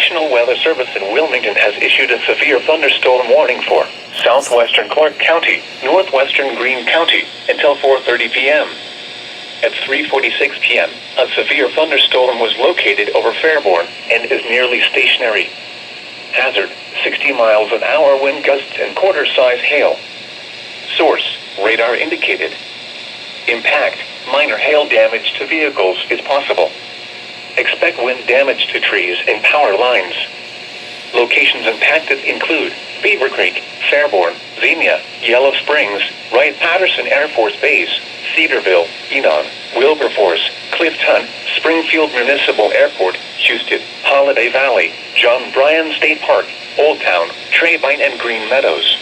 National Weather Service in Wilmington has issued a severe thunderstorm warning for southwestern Clark County, northwestern Greene County, until 4:30 p.m. At 3:46 p.m., a severe thunderstorm was located over Fairborn and is nearly stationary. Hazard, 60 miles an hour wind gusts and quarter-size hail. Source, radar indicated. Impact, minor hail damage to vehicles is possible. Expect wind damage to trees and power lines. Locations impacted include Beaver Creek, Fairborn, Xenia, Yellow Springs, Wright-Patterson Air Force Base, Cedarville, Enon, Wilberforce, Clifton, Springfield Municipal Airport, Houston, Holiday Valley, John Bryan State Park, Old Town, Trevine and Green Meadows.